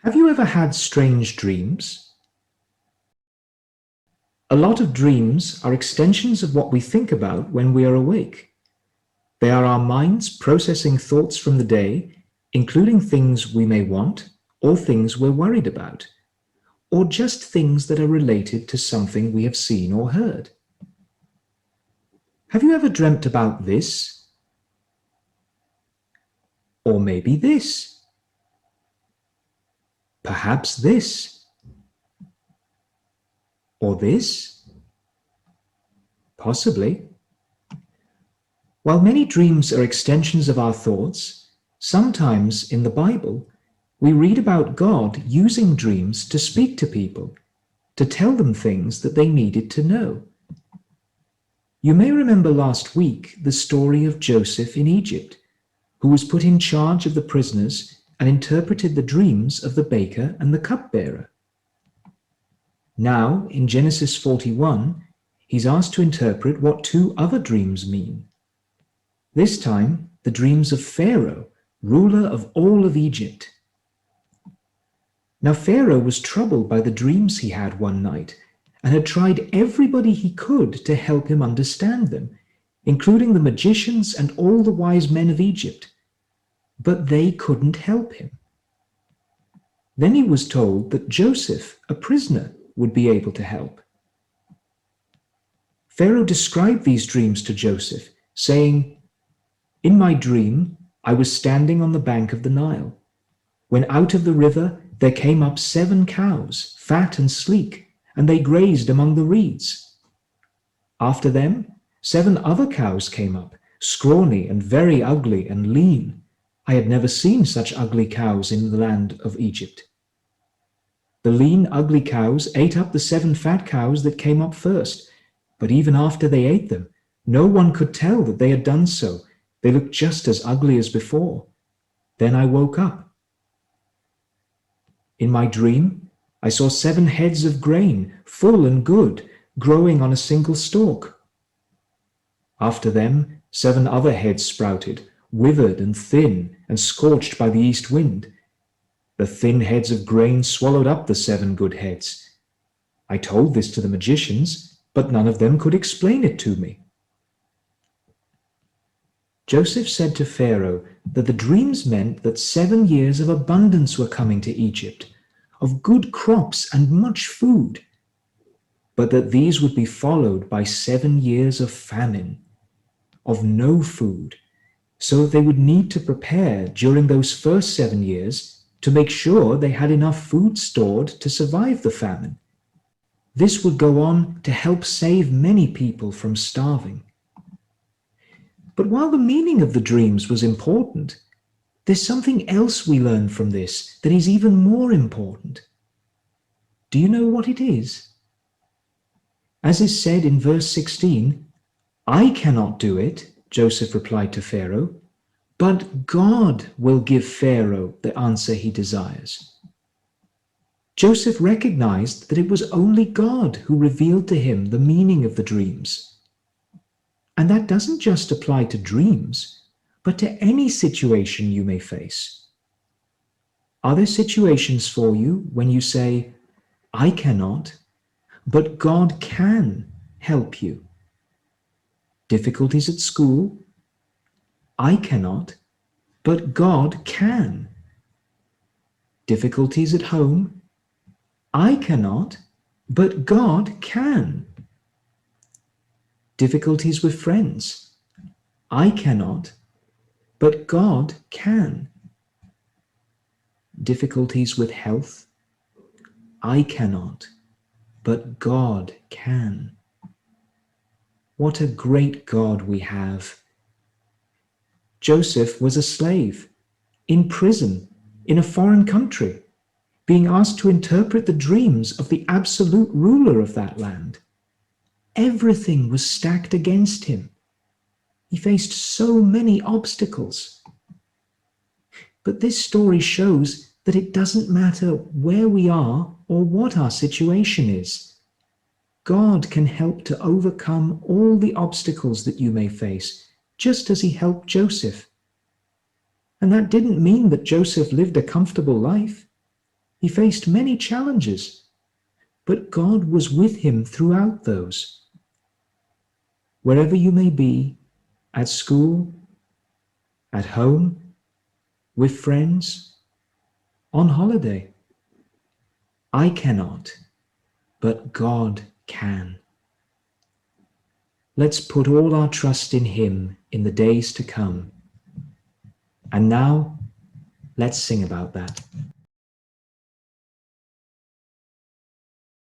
Have you ever had strange dreams? A lot of dreams are extensions of what we think about when we are awake. They are our minds processing thoughts from the day, including things we may want or things we're worried about, or just things that are related to something we have seen or heard. Have you ever dreamt about this? Or maybe this? Perhaps this? Or this? Possibly. While many dreams are extensions of our thoughts, sometimes in the Bible, we read about God using dreams to speak to people, to tell them things that they needed to know. You may remember last week the story of Joseph in Egypt, who was put in charge of the prisoners and interpreted the dreams of the baker and the cupbearer. Now, in Genesis 41, he's asked to interpret what two other dreams mean. This time, the dreams of Pharaoh, ruler of all of Egypt. Now Pharaoh was troubled by the dreams he had one night and had tried everybody he could to help him understand them, including the magicians and all the wise men of Egypt. But they couldn't help him. Then he was told that Joseph, a prisoner, would be able to help. Pharaoh described these dreams to Joseph, saying, "In my dream, I was standing on the bank of the Nile, when out of the river there came up 7 cows, fat and sleek, and they grazed among the reeds. After them, 7 other cows came up, scrawny and very ugly and lean. I had never seen such ugly cows in the land of Egypt. The lean, ugly cows ate up the 7 fat cows that came up first, but even after they ate them, no one could tell that they had done so. They looked just as ugly as before. Then I woke up. In my dream, I saw 7 heads of grain, full and good, growing on a single stalk. After them, 7 other heads sprouted, withered and thin and scorched by the east wind. The thin heads of grain swallowed up the 7 good heads. I told this to the magicians, but none of them could explain it to me." Joseph said to Pharaoh that the dreams meant that 7 years of abundance were coming to Egypt, of good crops and much food, but that these would be followed by 7 years of famine, of no food, so that they would need to prepare during those first 7 years to make sure they had enough food stored to survive the famine. This would go on to help save many people from starving. But while the meaning of the dreams was important, there's something else we learn from this that is even more important. Do you know what it is? As is said in verse 16, "I cannot do it," Joseph replied to Pharaoh, "but God will give Pharaoh the answer he desires." Joseph recognized that it was only God who revealed to him the meaning of the dreams. And that doesn't just apply to dreams, but to any situation you may face. Are there situations for you when you say, "I cannot," but God can help you? Difficulties at school? I cannot, but God can. Difficulties at home? I cannot, but God can. Difficulties with friends? I cannot, but God can. Difficulties with health? I cannot, but God can. What a great God we have. Joseph was a slave, in prison, in a foreign country, being asked to interpret the dreams of the absolute ruler of that land. Everything was stacked against him. He faced so many obstacles. But this story shows that it doesn't matter where we are or what our situation is. God can help to overcome all the obstacles that you may face, just as he helped Joseph. And that didn't mean that Joseph lived a comfortable life. He faced many challenges, but God was with him throughout those. Wherever you may be, at school, at home, with friends, on holiday, I cannot, but God can. Let's put all our trust in him in the days to come. And now, let's sing about that.